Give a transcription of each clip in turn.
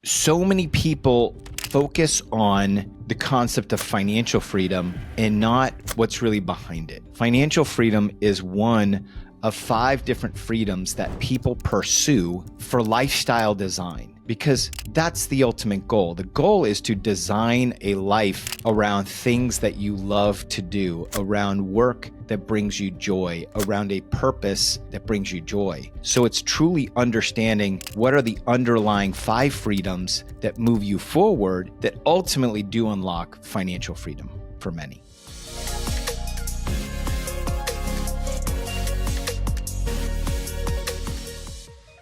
So many people focus on the concept of financial freedom and not what's really behind it. Financial freedom is one of 5 different freedoms that people pursue for lifestyle design, because that's the ultimate goal. The goal is to design a life around things that you love to do, around work that brings you joy, around a purpose that brings you joy. So it's truly understanding what are the underlying 5 freedoms that move you forward that ultimately do unlock financial freedom for many.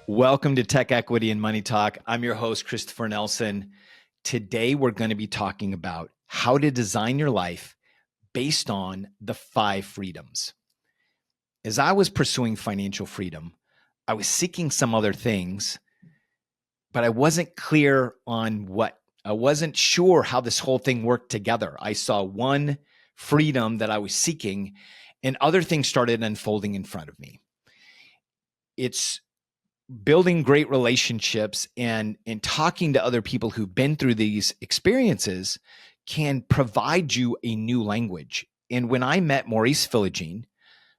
Welcome to Tech Equity and Money Talk. I'm your host, Christopher Nelson. Today, we're going to be talking about how to design your life based on the 5 freedoms. As I was pursuing financial freedom, I was seeking some other things, but I wasn't clear on what. I wasn't sure how this whole thing worked together. I saw one freedom that I was seeking, and other things started unfolding in front of me. It's building great relationships and talking to other people who've been through these experiences can provide you a new language. And when I met Maurice Philogene,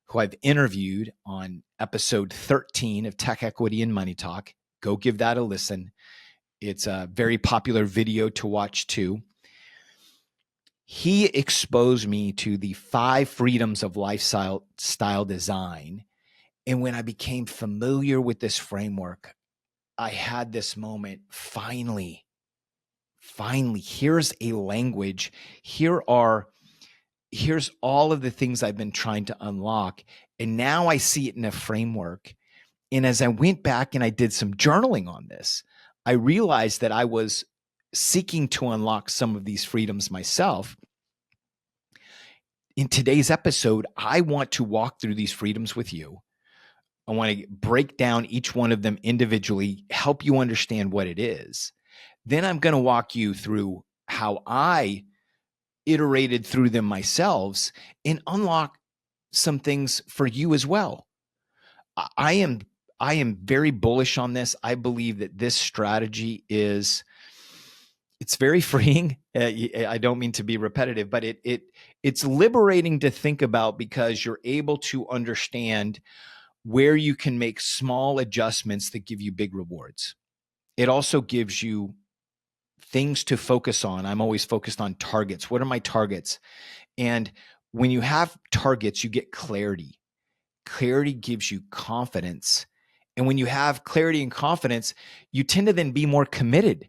who I've interviewed on episode 13 of Tech Equity and Money Talk, go give that a listen. It's a very popular video to watch too. He exposed me to the 5 freedoms of lifestyle design. And when I became familiar with this framework, I had this moment, finally, here's a language. Here's all of the things I've been trying to unlock. And now I see it in a framework. And as I went back and I did some journaling on this, I realized that I was seeking to unlock some of these freedoms myself. In today's episode, I want to walk through these freedoms with you. I want to break down each one of them individually, help you understand what it is. Then I'm going to walk you through how I iterated through them myself and unlock some things for you as well. I am very bullish on this. I believe that this strategy it's very freeing. I don't mean to be repetitive, but it's liberating to think about, because you're able to understand where you can make small adjustments that give you big rewards. It also gives you things to focus on. I'm always focused on targets. What are my targets? And when you have targets, you get clarity. Clarity gives you confidence. And when you have clarity and confidence, you tend to then be more committed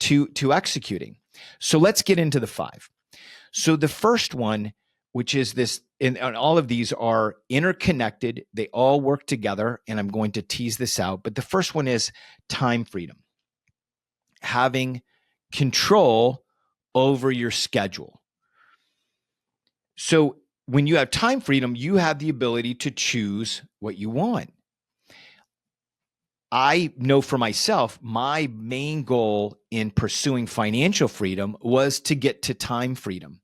to executing. So let's get into the 5. So the first one, which is this, and all of these are interconnected. They all work together, and I'm going to tease this out. But the first one is time freedom. Having control over your schedule. So when you have time freedom, you have the ability to choose what you want. I know for myself, my main goal in pursuing financial freedom was to get to time freedom.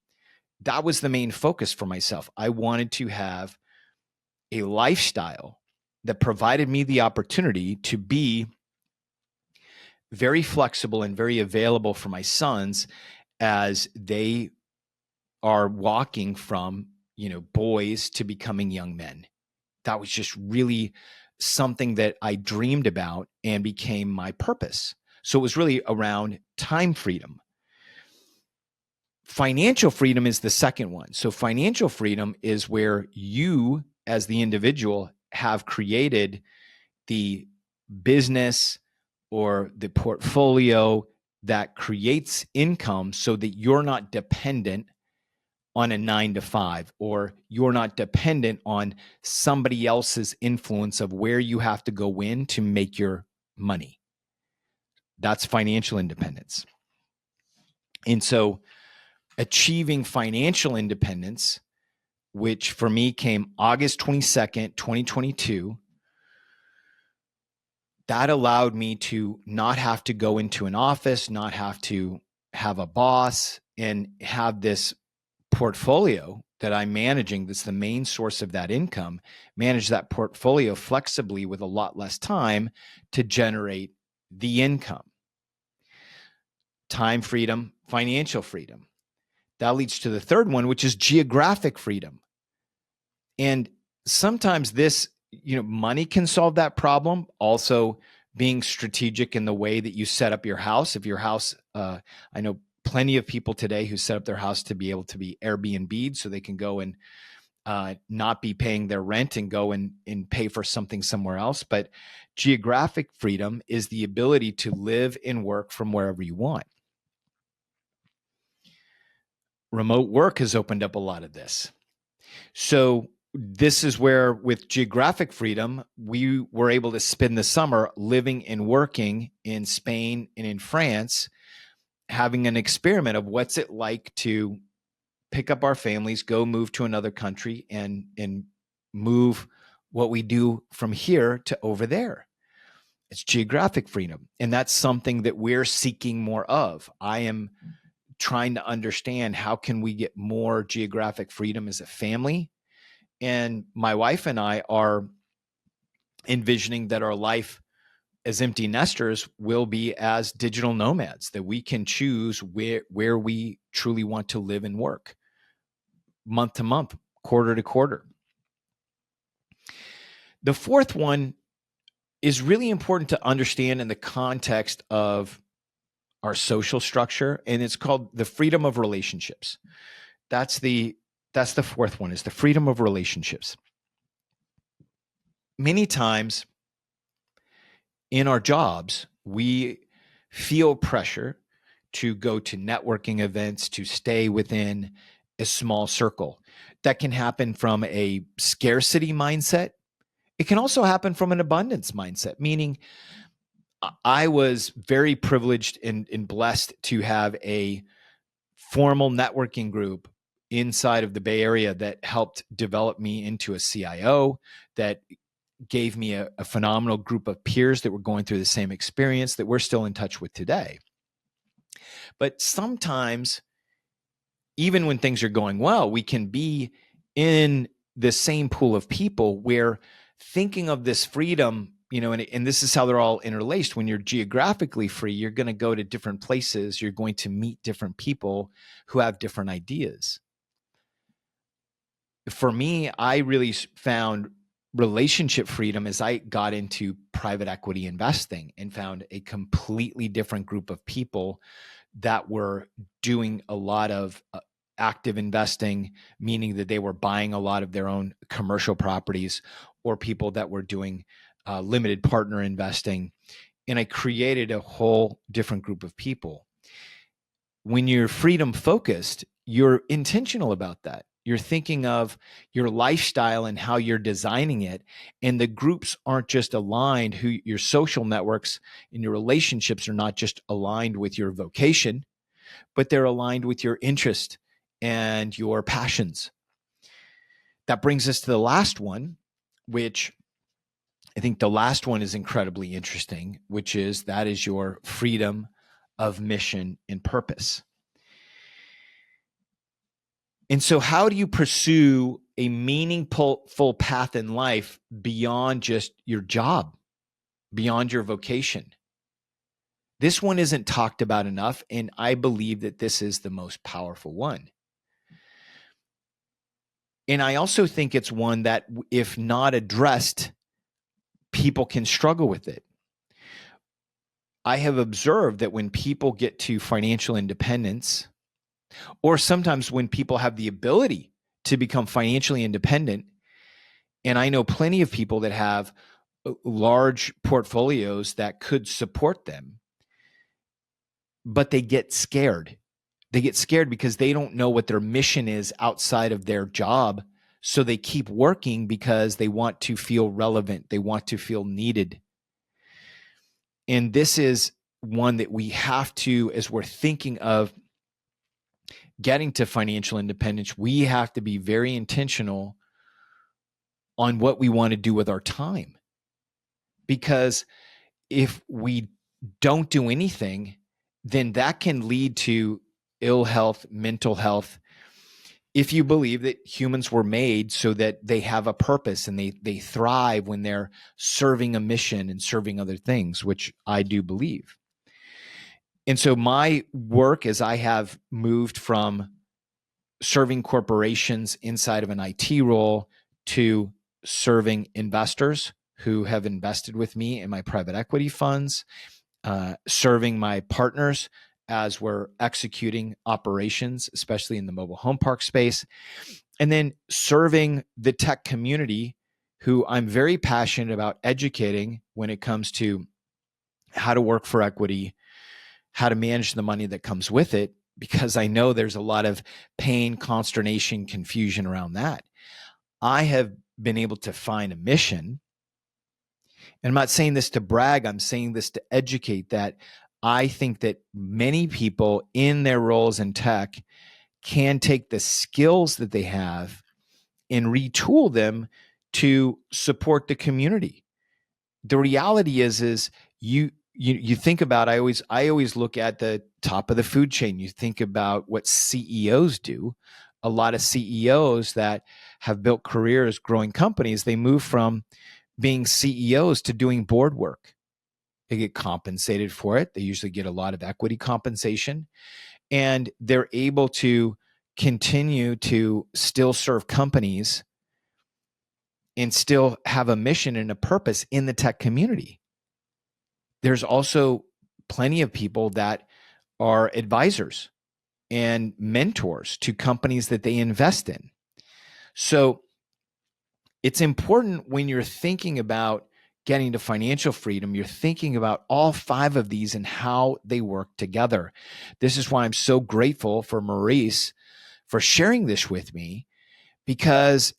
That was the main focus for myself. I wanted to have a lifestyle that provided me the opportunity to be very flexible and very available for my sons as they are walking from, boys to becoming young men. That was just really something that I dreamed about and became my purpose. So it was really around time freedom. Financial freedom is the second one. So financial freedom is where you, as the individual, have created the business or the portfolio that creates income so that you're not dependent on a 9-to-5, or you're not dependent on somebody else's influence of where you have to go in to make your money. That's financial independence. And so achieving financial independence, which for me came August 22nd, 2022, that allowed me to not have to go into an office, not have to have a boss, and have this portfolio that I'm managing, that's the main source of that income, manage that portfolio flexibly with a lot less time to generate the income. time freedom, financial freedom. That leads to the third one, which is geographic freedom. And sometimes this, money can solve that problem. Also, being strategic in the way that you set up your house. If your house, I know plenty of people today who set up their house to be able to be Airbnb'd so they can go and not be paying their rent and go and pay for something somewhere else. But geographic freedom is the ability to live and work from wherever you want. Remote work has opened up a lot of this. So this is where, with geographic freedom, we were able to spend the summer living and working in Spain and in France, having an experiment of what's it like to pick up our families, go move to another country, and move what we do from here to over there. It's geographic freedom. And that's something that we're seeking more of. I am trying to understand, how can we get more geographic freedom as a family? And my wife and I are envisioning that our life as empty nesters will be as digital nomads, that we can choose where we truly want to live and work, month to month, quarter to quarter. The fourth one is really important to understand in the context of our social structure, and it's called the freedom of relationships. That's the fourth one, is the freedom of relationships. Many times in our jobs, we feel pressure to go to networking events, to stay within a small circle. That can happen from a scarcity mindset. It can also happen from an abundance mindset, meaning I was very privileged and blessed to have a formal networking group inside of the Bay Area that helped develop me into a CIO, that gave me a phenomenal group of peers that were going through the same experience that we're still in touch with today. But sometimes, even when things are going well, we can be in the same pool of people where thinking of this freedom, and this is how they're all interlaced. When you're geographically free, you're going to go to different places. You're going to meet different people who have different ideas. For me, I really found relationship freedom as I got into private equity investing and found a completely different group of people that were doing a lot of active investing, meaning that they were buying a lot of their own commercial properties, or people that were doing limited partner investing. And I created a whole different group of people. When you're freedom focused, you're intentional about that. You're thinking of your lifestyle and how you're designing it. And the groups aren't just aligned, your social networks and your relationships are not just aligned with your vocation, but they're aligned with your interest and your passions. That brings us to the last one, which I think the last one is incredibly interesting, which is your freedom of mission and purpose. And so how do you pursue a meaningful path in life beyond just your job, beyond your vocation? This one isn't talked about enough, and I believe that this is the most powerful one. And I also think it's one that, if not addressed, people can struggle with it. I have observed that when people get to financial independence, or sometimes when people have the ability to become financially independent, and I know plenty of people that have large portfolios that could support them, but they get scared. They get scared because they don't know what their mission is outside of their job. So they keep working because they want to feel relevant. They want to feel needed. And this is one that we have to, as we're thinking of getting to financial independence, we have to be very intentional on what we want to do with our time. Because if we don't do anything, then that can lead to ill health, mental health. If you believe that humans were made so that they have a purpose and they thrive when they're serving a mission and serving other things, which I do believe. And so my work, as I have moved from serving corporations inside of an IT role to serving investors who have invested with me in my private equity funds, serving my partners as we're executing operations, especially in the mobile home park space, and then serving the tech community, who I'm very passionate about educating when it comes to how to work for equity, how to manage the money that comes with it, because I know there's a lot of pain, consternation, confusion around that. I have been able to find a mission. And I'm not saying this to brag, I'm saying this to educate, that I think that many people in their roles in tech can take the skills that they have and retool them to support the community. The reality is you think about, I always look at the top of the food chain. You think about what CEOs do. A lot of CEOs that have built careers growing companies, they move from being CEOs to doing board work. They get compensated for it. They usually get a lot of equity compensation, and they're able to continue to still serve companies and still have a mission and a purpose in the tech community. There's also plenty of people that are advisors and mentors to companies that they invest in. So it's important when you're thinking about getting to financial freedom, you're thinking about all 5 of these and how they work together. This is why I'm so grateful for Maurice for sharing this with me, because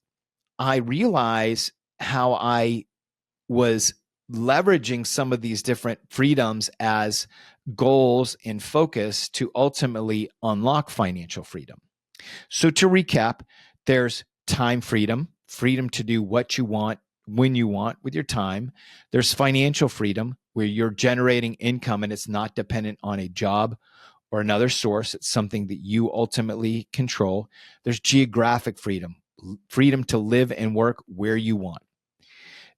I realize how I was leveraging some of these different freedoms as goals and focus to ultimately unlock financial freedom. So to recap, there's time freedom, freedom to do what you want, when you want, with your time. There's financial freedom, where you're generating income and it's not dependent on a job or another source. It's something that you ultimately control. There's geographic freedom, freedom to live and work where you want.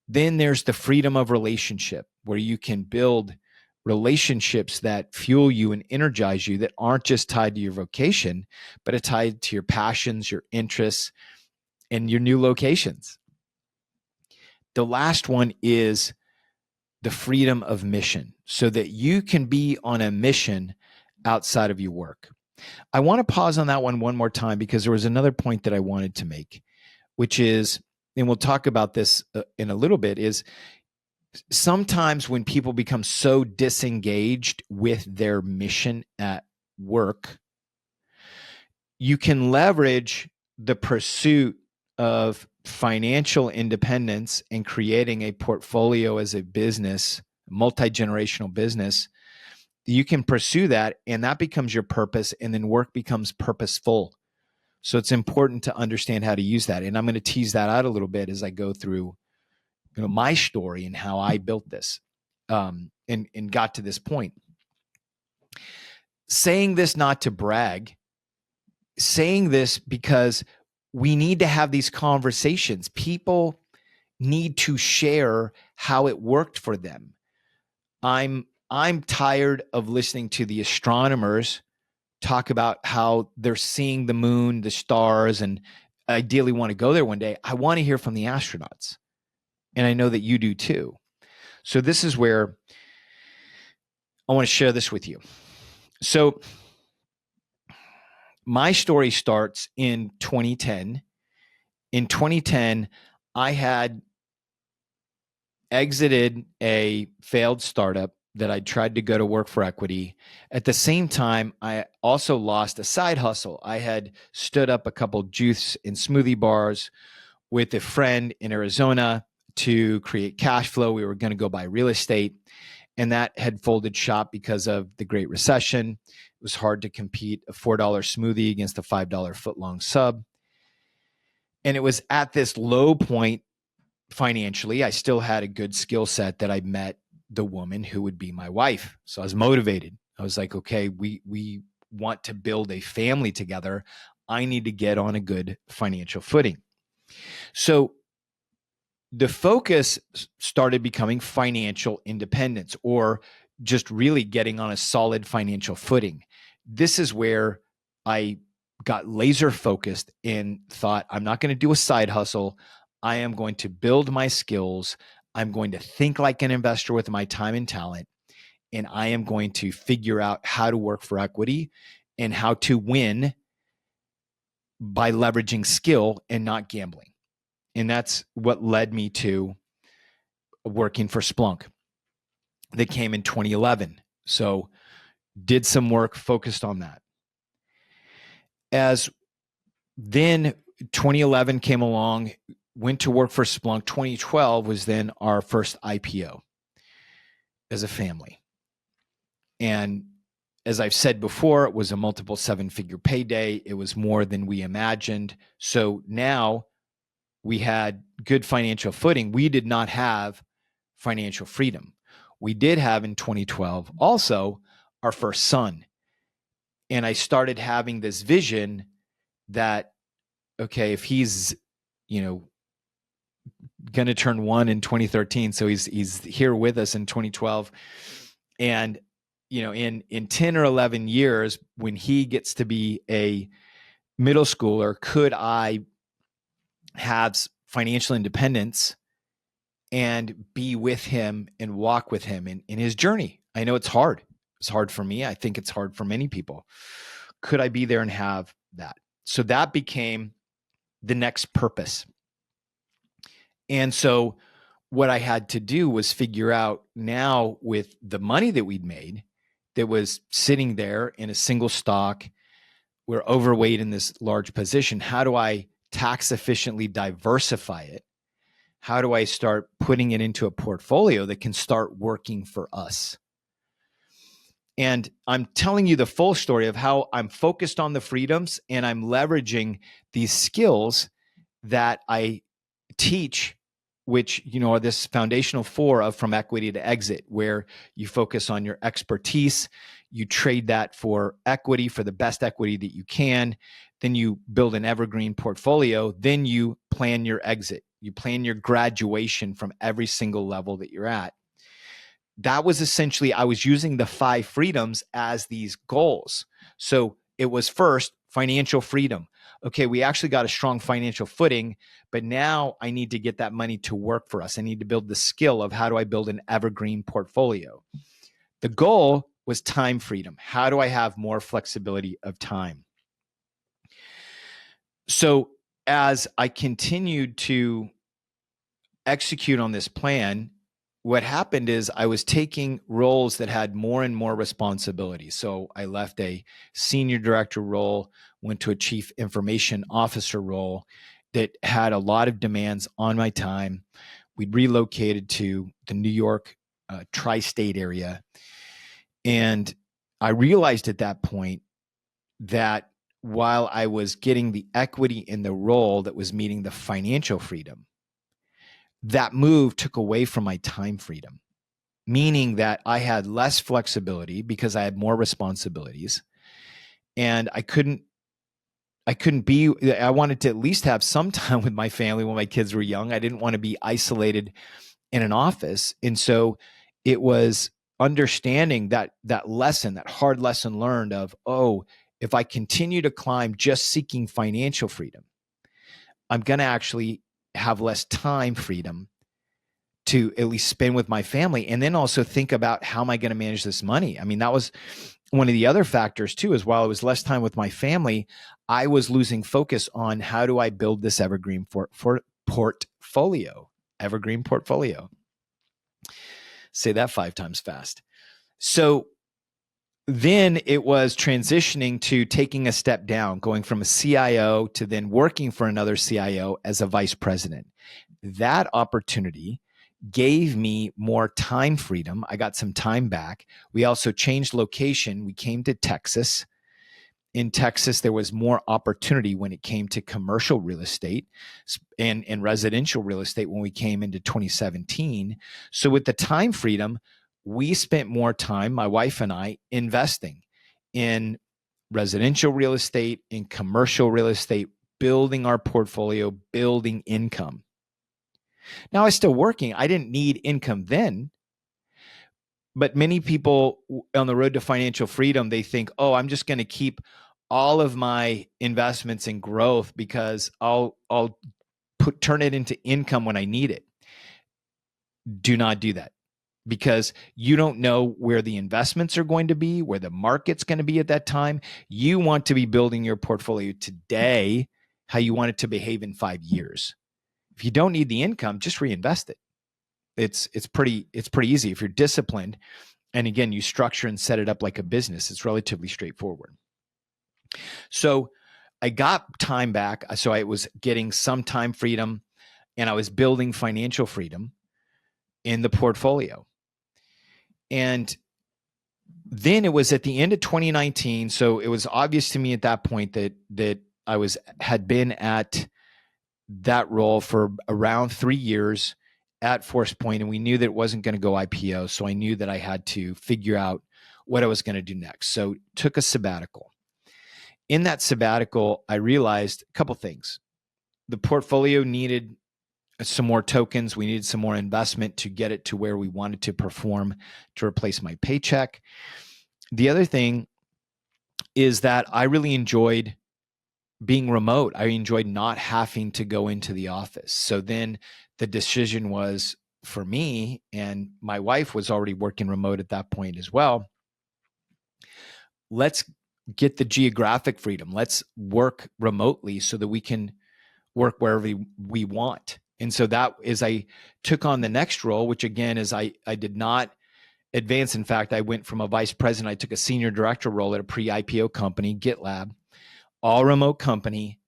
Then there's the freedom of relationship, where you can build relationships that fuel you and energize you, that aren't just tied to your vocation, but are tied to your passions, your interests, and your new locations. The last one is the freedom of mission, so that you can be on a mission outside of your work. I want to pause on that one more time, because there was another point that I wanted to make, which is, and we'll talk about this in a little bit, is sometimes when people become so disengaged with their mission at work, you can leverage the pursuit of financial independence and creating a portfolio as a business, multi-generational business. You can pursue that, and that becomes your purpose, and then work becomes purposeful. So it's important to understand how to use that. And I'm going to tease that out a little bit as I go through, my story and how I built this, and got to this point. Saying this not to brag, saying this because we need to have these conversations. People need to share how it worked for them. I'm tired of listening to the astronomers talk about how they're seeing the moon, the stars, and ideally want to go there one day. I want to hear from the astronauts. And I know that you do too. So this is where I want to share this with you. So my story starts in 2010. In 2010, I had exited a failed startup that I tried to go to work for equity. At the same time, I also lost a side hustle. I had stood up a couple juice and smoothie bars with a friend in Arizona to create cash flow. We were going to go buy real estate, and that had folded shop because of the Great Recession. It was hard to compete a $4 smoothie against a $5 footlong sub. And it was at this low point financially. I still had a good skill set that I met the woman who would be my wife. So I was motivated. I was like, okay, we want to build a family together. I need to get on a good financial footing. So the focus started becoming financial independence, or just really getting on a solid financial footing. This is where I got laser focused and thought, I'm not going to do a side hustle. I am going to build my skills. I'm going to think like an investor with my time and talent. And I am going to figure out how to work for equity and how to win by leveraging skill and not gambling. And that's what led me to working for Splunk that came in 2011. So did some work focused on that. As then 2011 came along, went to work for Splunk. 2012 was then our first IPO as a family. And as I've said before, it was a multiple seven-figure payday. It was more than we imagined. So now we had good financial footing. We did not have financial freedom. We did have in 2012 also our first son. And I started having this vision that, okay, if he's, going to turn 1 in 2013, so he's here with us in 2012, and in 10 or 11 years, when he gets to be a middle schooler, could I have financial independence and be with him and walk with him in his journey? I know it's hard. It's hard for me. I think it's hard for many people. Could I be there and have that? So that became the next purpose. And so what I had to do was figure out now, with the money that we'd made that was sitting there in a single stock, we're overweight in this large position. How do I tax efficiently diversify it? How do I start putting it into a portfolio that can start working for us? And I'm telling you the full story of how I'm focused on the freedoms and I'm leveraging these skills that I teach, which, are this foundational 4 of From Equity to Exit, where you focus on your expertise, you trade that for equity, for the best equity that you can, then you build an evergreen portfolio, then you plan your exit, you plan your graduation from every single level that you're at. That was essentially, I was using the 5 freedoms as these goals. So it was first financial freedom. Okay, we actually got a strong financial footing, but now I need to get that money to work for us. I need to build the skill of how do I build an evergreen portfolio. The goal was time freedom. How do I have more flexibility of time? So as I continued to execute on this plan, what happened is I was taking roles that had more and more responsibility. So I left a senior director role, went to a chief information officer role that had a lot of demands on my time. We'd relocated to the New York tri-state area. And I realized at that point that while I was getting the equity in the role that was meeting the financial freedom, that move took away from my time freedom, meaning that I had less flexibility because I had more responsibilities, and I wanted to at least have some time with my family when my kids were young. I didn't want to be isolated in an office. And so it was understanding that lesson, that hard lesson learned of, if I continue to climb just seeking financial freedom, I'm going to actually have less time freedom to at least spend with my family, and then also think about how am I going to manage this money? I mean, that was one of the other factors too, is while it was less time with my family, I was losing focus on how do I build this evergreen portfolio, evergreen portfolio. Say that 5 times fast. So then it was transitioning to taking a step down, going from a CIO to then working for another CIO as a vice president. That opportunity gave me more time freedom. I got some time back. We also changed location. We came to Texas. In Texas, there was more opportunity when it came to commercial real estate and residential real estate when we came into 2017. So with the time freedom, we spent more time, my wife and I, investing in residential real estate, in commercial real estate, building our portfolio, building income. Now I was still working. I didn't need income then, But many people on the road to financial freedom, they think, oh, I'm just going to keep all of my investments in growth because I'll turn it into income when I need it. Do not do that, because you don't know where the investments are going to be, where the market's going to be at that time. You want to be building your portfolio today, how you want it to behave in 5 years. If you don't need the income, just reinvest it. It's pretty easy if you're disciplined. And again, you structure and set it up like a business. It's relatively straightforward. So I got time back. So I was getting some time freedom, and I was building financial freedom in the portfolio. And then it was at the end of 2019. So it was obvious to me at that point that I had been at that role for around 3 years at Force Point, and we knew that it wasn't going to go IPO. So I knew that I had to figure out what I was going to do next. So took a sabbatical. In that sabbatical, I realized a couple things. The portfolio needed some more tokens. We needed some more investment to get it to where we wanted to perform to replace my paycheck. The other thing is that I really enjoyed being remote. I enjoyed not having to go into the office. So then the decision was for me, and my wife was already working remote at that point as well. Let's get the geographic freedom. Let's work remotely so that we can work wherever we want. And so that is, I took on the next role, which again is I did not advance. In fact, I went from a vice president. I took a senior director role at a pre-IPO company, GitLab, all remote company,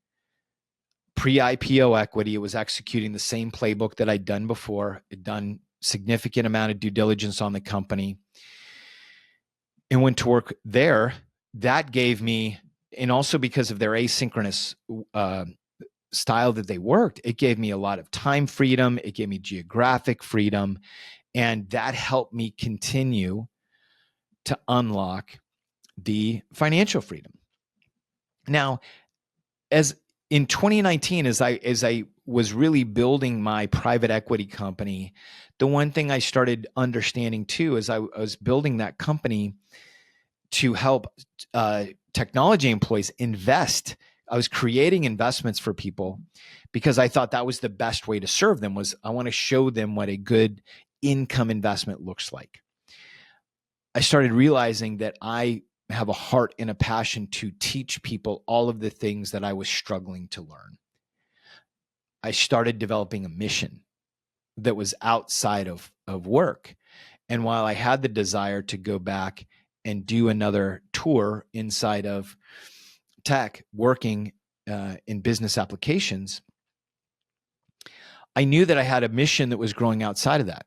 pre-IPO equity. It was executing the same playbook that I'd done before. I'd done significant amount of due diligence on the company and went to work there. That gave me, and also because of their asynchronous style that they worked, it gave me a lot of time freedom. It gave me geographic freedom. And that helped me continue to unlock the financial freedom. Now, as in 2019, as I was really building my private equity company, the one thing I started understanding too, as I was building that company to help technology employees invest. I was creating investments for people because I thought that was the best way to serve them. Was I want to show them what a good income investment looks like. I started realizing that I have a heart and a passion to teach people all of the things that I was struggling to learn. I started developing a mission that was outside of work. And while I had the desire to go back and do another tour inside of tech, working in business applications, I knew that I had a mission that was growing outside of that.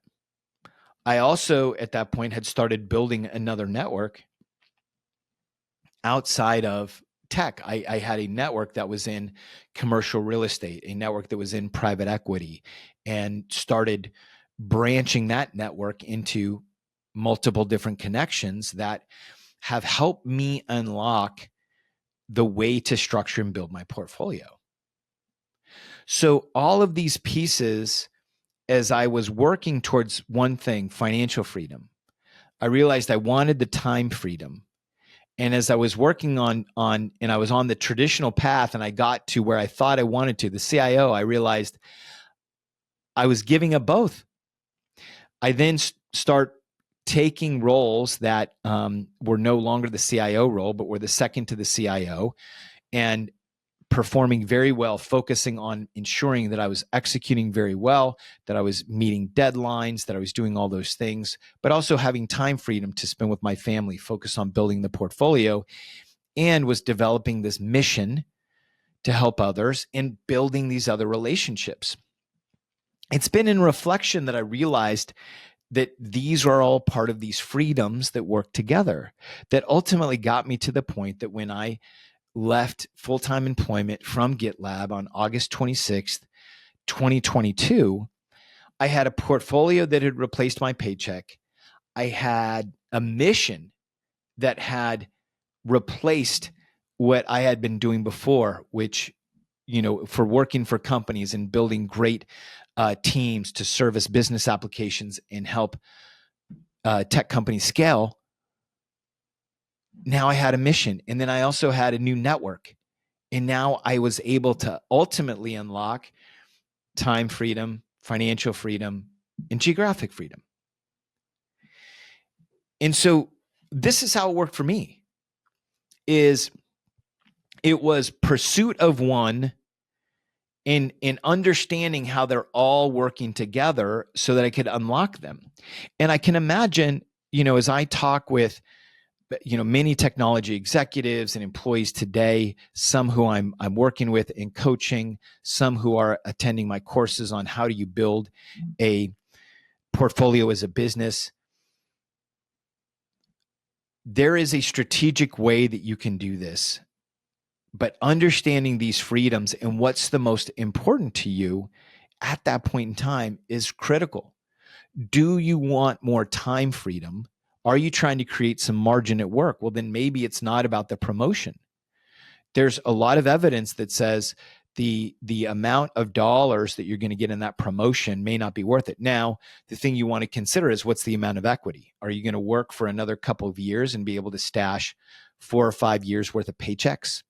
I also, at that point, had started building another network outside of tech. I had a network that was in commercial real estate, a network that was in private equity, and started branching that network into multiple different connections that have helped me unlock the way to structure and build my portfolio. So all of these pieces, as I was working towards one thing, financial freedom, I realized I wanted the time freedom. And as I was working on, and I was on the traditional path, and I got to where I thought I wanted to, the CIO, I realized I was giving up both. I then start taking roles that were no longer the CIO role, but were the second to the CIO, and performing very well, focusing on ensuring that I was executing very well, that I was meeting deadlines, that I was doing all those things, but also having time freedom to spend with my family, focus on building the portfolio, and was developing this mission to help others and building these other relationships. It's been in reflection that I realized that these are all part of these freedoms that work together, that ultimately got me to the point that when I left full-time employment from GitLab on August 26th, 2022, I had a portfolio that had replaced my paycheck. I had a mission that had replaced what I had been doing before, which, for working for companies and building great teams to service business applications and help tech companies scale, now I had a mission. And then I also had a new network. And now I was able to ultimately unlock time freedom, financial freedom, and geographic freedom. And so this is how it worked for me. It was pursuit of one and understanding how they're all working together so that I could unlock them. And I can imagine, as I talk with many technology executives and employees today, some who I'm working with in coaching, some who are attending my courses on how do you build a portfolio as a business. There is a strategic way that you can do this, but understanding these freedoms and what's the most important to you at that point in time is critical. Do you want more time freedom? Are you trying to create some margin at work? Well, then maybe it's not about the promotion. There's a lot of evidence that says the amount of dollars that you're going to get in that promotion may not be worth it. Now, the thing you want to consider is what's the amount of equity? Are you going to work for another couple of years and be able to stash 4 or 5 years worth of paychecks?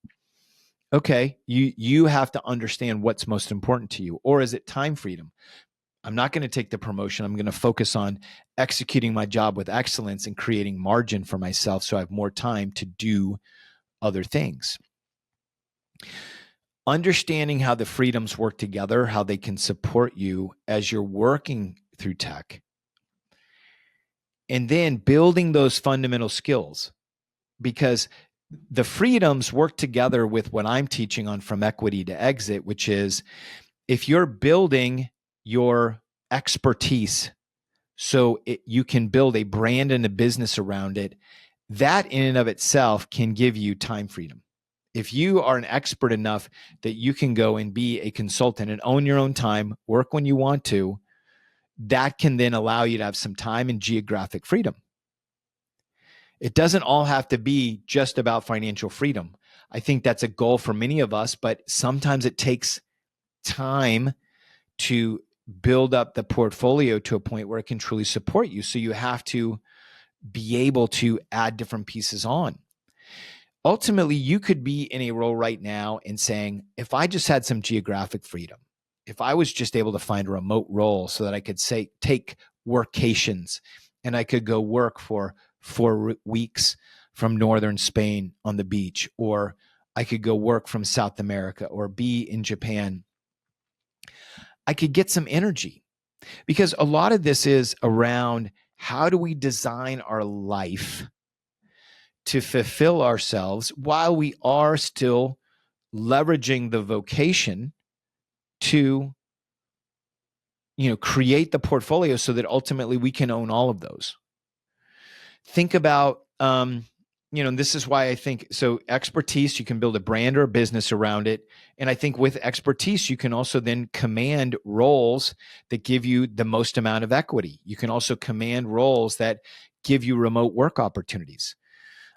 Okay, you have to understand what's most important to you. Or is it time freedom? I'm not going to take the promotion. I'm going to focus on executing my job with excellence and creating margin for myself so I have more time to do other things. Understanding how the freedoms work together, how they can support you as you're working through tech, and then building those fundamental skills, because the freedoms work together with what I'm teaching on From Equity to Exit, which is if you're building your expertise so you can build a brand and a business around it, that in and of itself can give you time freedom. If you are an expert enough that you can go and be a consultant and own your own time, work when you want to, that can then allow you to have some time and geographic freedom. It doesn't all have to be just about financial freedom. I think that's a goal for many of us, but sometimes it takes time to build up the portfolio to a point where it can truly support you. So you have to be able to add different pieces on. Ultimately, you could be in a role right now and saying, if I just had some geographic freedom, if I was just able to find a remote role so that I could say, take workations and I could go work for 4 weeks from northern Spain on the beach, or I could go work from South America or be in Japan, I could get some energy. Because a lot of this is around how do we design our life to fulfill ourselves while we are still leveraging the vocation to, create the portfolio so that ultimately we can own all of those. Think about, this is why I think, so expertise, you can build a brand or a business around it. And I think with expertise, you can also then command roles that give you the most amount of equity. You can also command roles that give you remote work opportunities.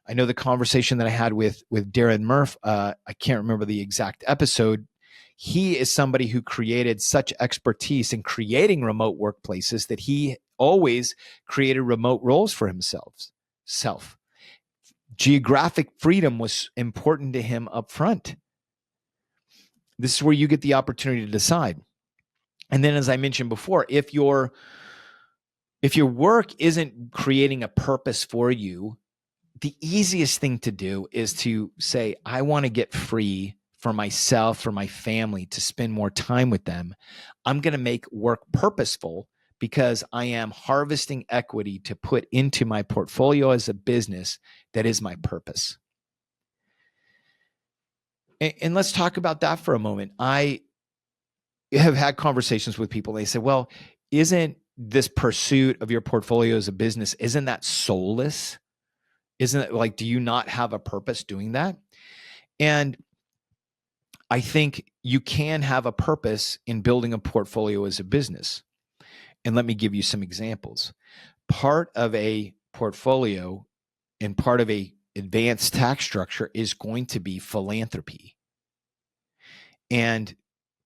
I know the conversation that I had with Darren Murph, I can't remember the exact episode. He is somebody who created such expertise in creating remote workplaces that he always created remote roles for himself. Geographic freedom was important to him up front. This is where you get the opportunity to decide. And then, as I mentioned before, if your work isn't creating a purpose for you, the easiest thing to do is to say, I want to get free for myself, for my family, to spend more time with them. I'm going to make work purposeful because I am harvesting equity to put into my portfolio as a business that is my purpose. And let's talk about that for a moment. I have had conversations with people. They say, well, isn't this pursuit of your portfolio as a business, isn't that soulless? Isn't it like, do you not have a purpose doing that? And I think you can have a purpose in building a portfolio as a business. And let me give you some examples. Part of a portfolio and part of a advanced tax structure is going to be philanthropy. And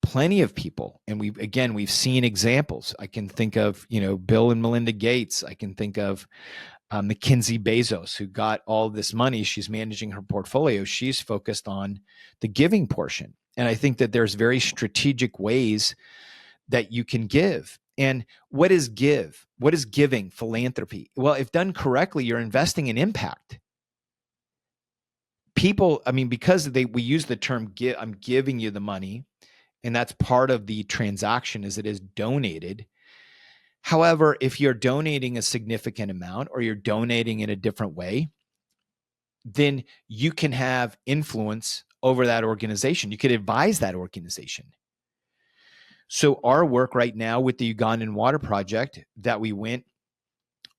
plenty of people, and we've seen examples. I can think of, Bill and Melinda Gates. I can think of Mackenzie Bezos, who got all this money. She's managing her portfolio. She's focused on the giving portion. And I think that there's very strategic ways that you can give. And what is give? What is giving? Philanthropy. Well, if done correctly, you're investing in impact. People, because we use the term give, I'm giving you the money, and that's part of the transaction, as it is donated. However, if you're donating a significant amount or you're donating in a different way, then you can have influence over that organization. You could advise that organization. So our work right now with the Ugandan Water Project, that we went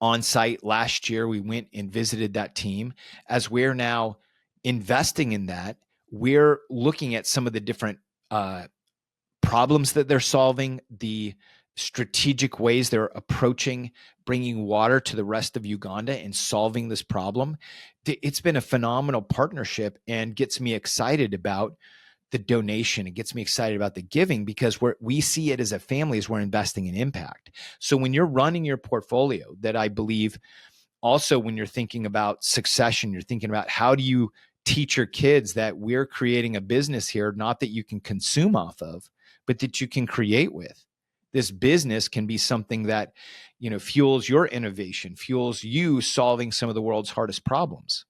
on site last year, we went and visited that team. As we're now investing in that, we're looking at some of the different problems that they're solving, the strategic ways they're approaching bringing water to the rest of Uganda and solving this problem. It's been a phenomenal partnership and gets me excited about the donation. It gets me excited about the giving, because we see it as a family as we're investing in impact. So when you're running your portfolio, that I believe also when you're thinking about succession, you're thinking about how do you teach your kids that we're creating a business here, not that you can consume off of, but that you can create with. This business can be something that, fuels your innovation, fuels you solving some of the world's hardest problems.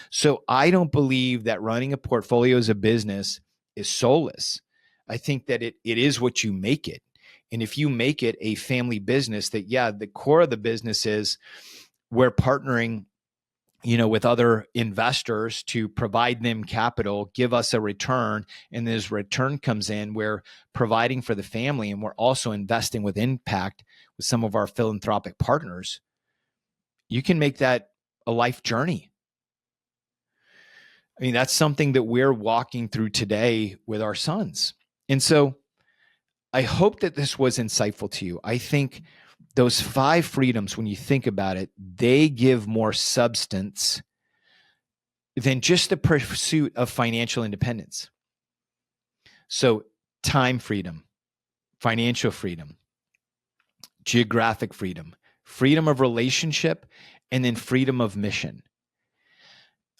So I don't believe that running a portfolio as a business is soulless. I think that it is what you make it. And if you make it a family business, that, the core of the business is we're partnering, with other investors to provide them capital, give us a return. And as return comes in, we're providing for the family, and we're also investing with impact with some of our philanthropic partners. You can make that a life journey. That's something that we're walking through today with our sons. And so I hope that this was insightful to you. I think those 5 freedoms, when you think about it, they give more substance than just the pursuit of financial independence. So time freedom, financial freedom, geographic freedom, freedom of relationship, and then freedom of mission.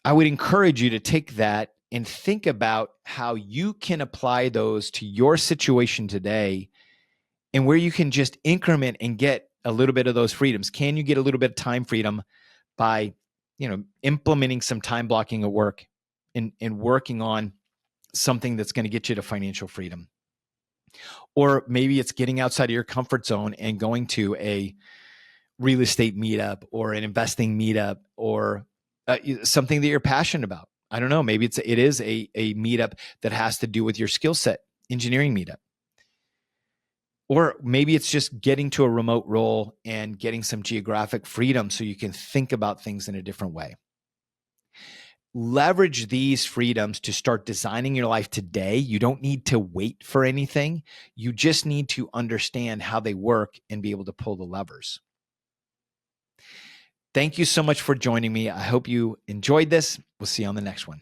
I would encourage you to take that and think about how you can apply those to your situation today, and where you can just increment and get a little bit of those freedoms. Can you get a little bit of time freedom by, implementing some time blocking at work and working on something that's going to get you to financial freedom? Or maybe it's getting outside of your comfort zone and going to a real estate meetup or an investing meetup, or something that you're passionate about. I don't know. Maybe it is a meetup that has to do with your skill set, engineering meetup. Or maybe it's just getting to a remote role and getting some geographic freedom so you can think about things in a different way. Leverage these freedoms to start designing your life today. You don't need to wait for anything. You just need to understand how they work and be able to pull the levers. Thank you so much for joining me. I hope you enjoyed this. We'll see you on the next one.